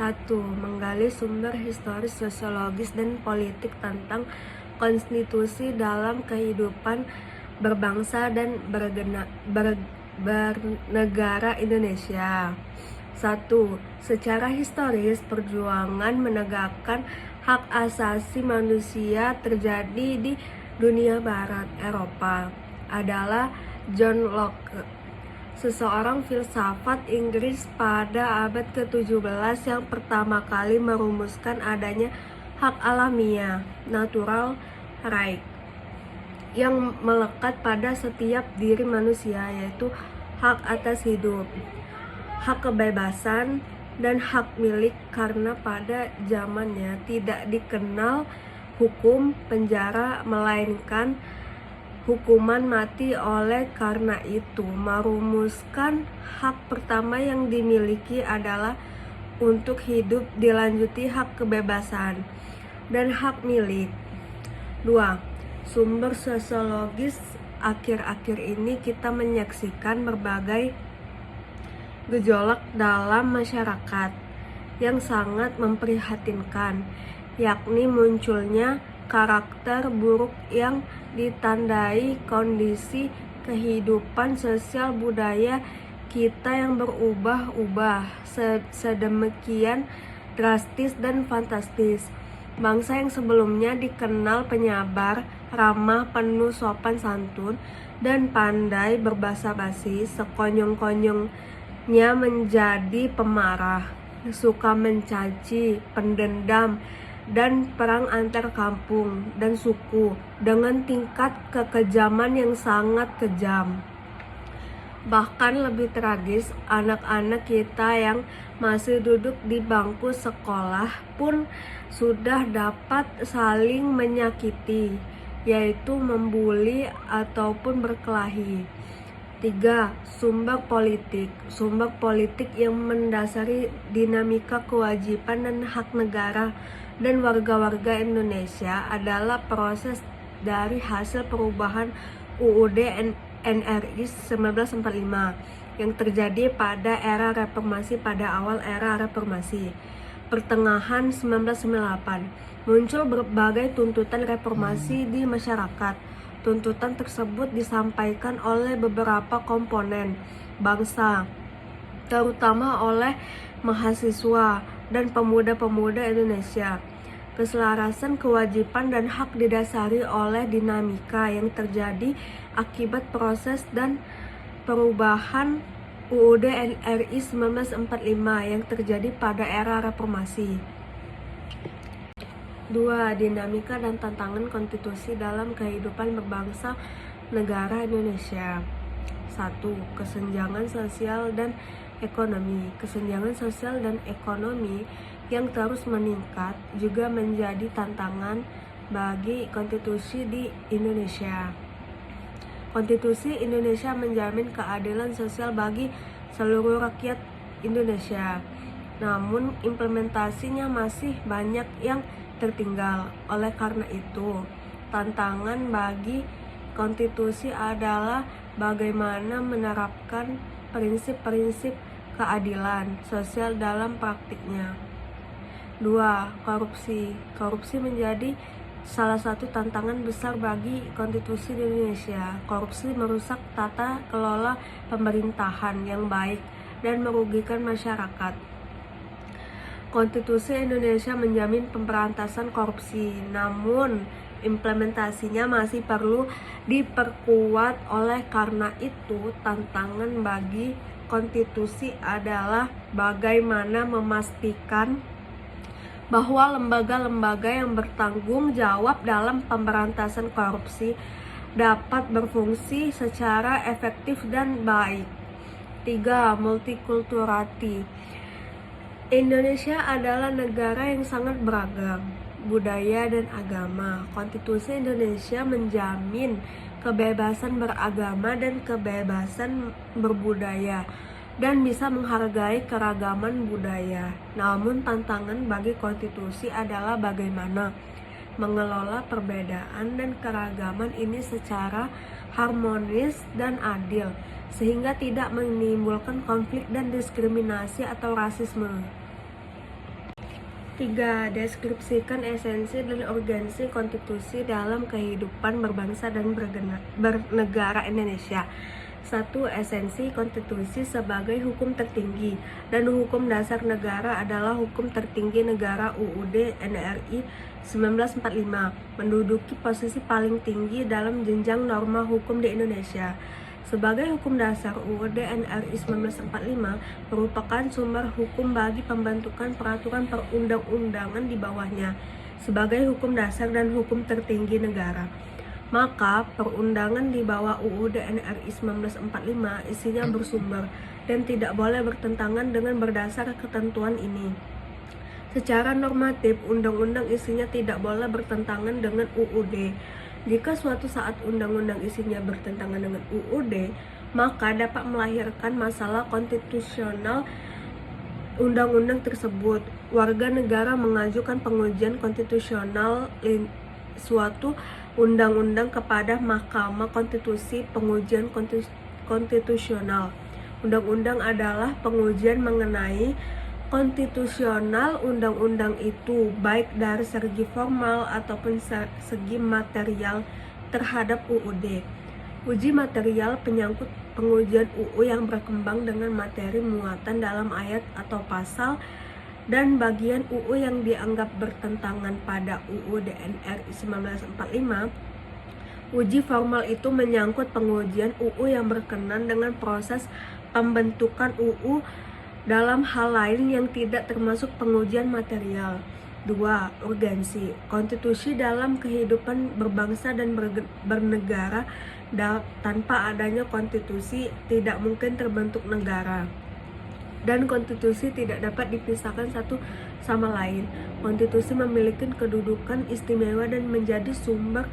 1. Menggali sumber historis, sosiologis, dan politik tentang konstitusi dalam kehidupan berbangsa dan bernegara Indonesia. 1. Secara historis, perjuangan menegakkan hak asasi manusia terjadi di dunia barat Eropa adalah John Locke, seseorang filsafat Inggris pada abad ke-17 yang pertama kali merumuskan adanya hak alamiah, natural right, yang melekat pada setiap diri manusia, yaitu hak atas hidup, hak kebebasan, dan hak milik, karena pada zamannya tidak dikenal hukum penjara melainkan hukuman mati. Oleh karena itu, merumuskan hak pertama yang dimiliki adalah untuk hidup, dilanjuti hak kebebasan dan hak milik. 2. Sumber sosiologis. Akhir-akhir ini kita menyaksikan berbagai gejolak dalam masyarakat yang sangat memprihatinkan, yakni munculnya karakter buruk yang ditandai kondisi kehidupan sosial budaya kita yang berubah-ubah sedemikian drastis dan fantastis. Bangsa yang sebelumnya dikenal penyabar, ramah, penuh sopan santun, dan pandai berbasa-basi, sekonyong-konyongnya menjadi pemarah, suka mencaci, pendendam, dan perang antar kampung dan suku dengan tingkat kekejaman yang sangat kejam. Bahkan lebih tragis, anak-anak kita yang masih duduk di bangku sekolah pun sudah dapat saling menyakiti, yaitu membuli ataupun berkelahi. 3. Sumber politik. Sumber politik yang mendasari dinamika kewajiban dan hak negara dan warga-warga Indonesia adalah proses dari hasil perubahan UUD NRI 1945 yang terjadi pada era reformasi. Pada awal era reformasi, pertengahan 1998, muncul berbagai tuntutan reformasi di masyarakat. Tuntutan tersebut disampaikan oleh beberapa komponen bangsa, terutama oleh mahasiswa dan pemuda-pemuda Indonesia. Keselarasan kewajiban dan hak didasari oleh dinamika yang terjadi akibat proses dan perubahan UUD NRI 1945 yang terjadi pada era reformasi. 2. Dinamika dan tantangan konstitusi dalam kehidupan berbangsa negara Indonesia. 1. Kesenjangan sosial dan ekonomi. Kesenjangan sosial dan ekonomi yang terus meningkat juga menjadi tantangan bagi konstitusi di Indonesia. Konstitusi Indonesia menjamin keadilan sosial bagi seluruh rakyat Indonesia. Namun implementasinya masih banyak yang tertinggal. Oleh karena itu, tantangan bagi konstitusi adalah bagaimana menerapkan prinsip-prinsip keadilan sosial dalam praktiknya. 2. Korupsi. Korupsi menjadi salah satu tantangan besar bagi konstitusi di Indonesia. Korupsi merusak tata kelola pemerintahan yang baik dan merugikan masyarakat. Konstitusi Indonesia menjamin pemberantasan korupsi, namun implementasinya masih perlu diperkuat. Oleh karena itu, tantangan bagi konstitusi adalah bagaimana memastikan bahwa lembaga-lembaga yang bertanggung jawab dalam pemberantasan korupsi dapat berfungsi secara efektif dan baik. 3. Multikulturati. Indonesia adalah negara yang sangat beragam budaya dan agama. Konstitusi Indonesia menjamin kebebasan beragama dan kebebasan berbudaya dan bisa menghargai keragaman budaya. Namun tantangan bagi konstitusi adalah bagaimana mengelola perbedaan dan keragaman ini secara harmonis dan adil, sehingga tidak menimbulkan konflik dan diskriminasi atau rasisme. 3. Deskripsikan esensi dan urgensi konstitusi dalam kehidupan berbangsa dan bernegara Indonesia. 1. Esensi konstitusi sebagai hukum tertinggi dan hukum dasar negara adalah hukum tertinggi negara. UUD NRI 1945 menduduki posisi paling tinggi dalam jenjang norma hukum di Indonesia. Sebagai hukum dasar, UUD NRI 1945 merupakan sumber hukum bagi pembentukan peraturan perundang-undangan di bawahnya. Sebagai hukum dasar dan hukum tertinggi negara, maka perundangan di bawah UUD NRI 1945 isinya bersumber dan tidak boleh bertentangan dengan berdasar ketentuan ini. Secara normatif, undang-undang isinya tidak boleh bertentangan dengan UUD. Jika suatu saat undang-undang isinya bertentangan dengan UUD, maka dapat melahirkan masalah konstitusional undang-undang tersebut. Warga negara mengajukan pengujian konstitusional suatu undang-undang kepada Mahkamah Konstitusi. Pengujian konstitusional undang-undang adalah pengujian mengenai konstitusional undang-undang itu, baik dari segi formal ataupun segi material terhadap UUD. Uji material penyangkut pengujian UU yang berkembang dengan materi muatan dalam ayat atau pasal dan bagian UU yang dianggap bertentangan pada UUD NRI 1945. Uji formal itu menyangkut pengujian UU yang berkenan dengan proses pembentukan UU dalam hal lain yang tidak termasuk pengujian material. 2. Urgensi konstitusi dalam kehidupan berbangsa dan bernegara. Tanpa adanya konstitusi tidak mungkin terbentuk negara, dan konstitusi tidak dapat dipisahkan satu sama lain. Konstitusi memiliki kedudukan istimewa dan menjadi sumber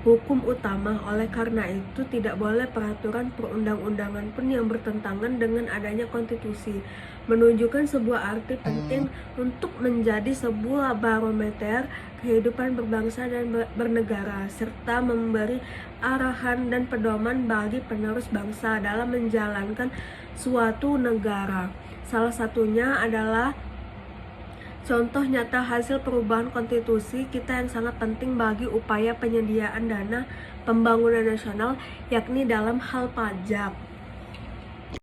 hukum utama. Oleh karena itu, tidak boleh peraturan perundang-undangan pun yang bertentangan dengan adanya konstitusi. Menunjukkan sebuah arti penting untuk menjadi sebuah barometer kehidupan berbangsa dan bernegara, serta memberi arahan dan pedoman bagi penerus bangsa dalam menjalankan suatu negara. Salah satunya adalah contoh nyata hasil perubahan konstitusi kita yang sangat penting bagi upaya penyediaan dana pembangunan nasional, yakni dalam hal pajak.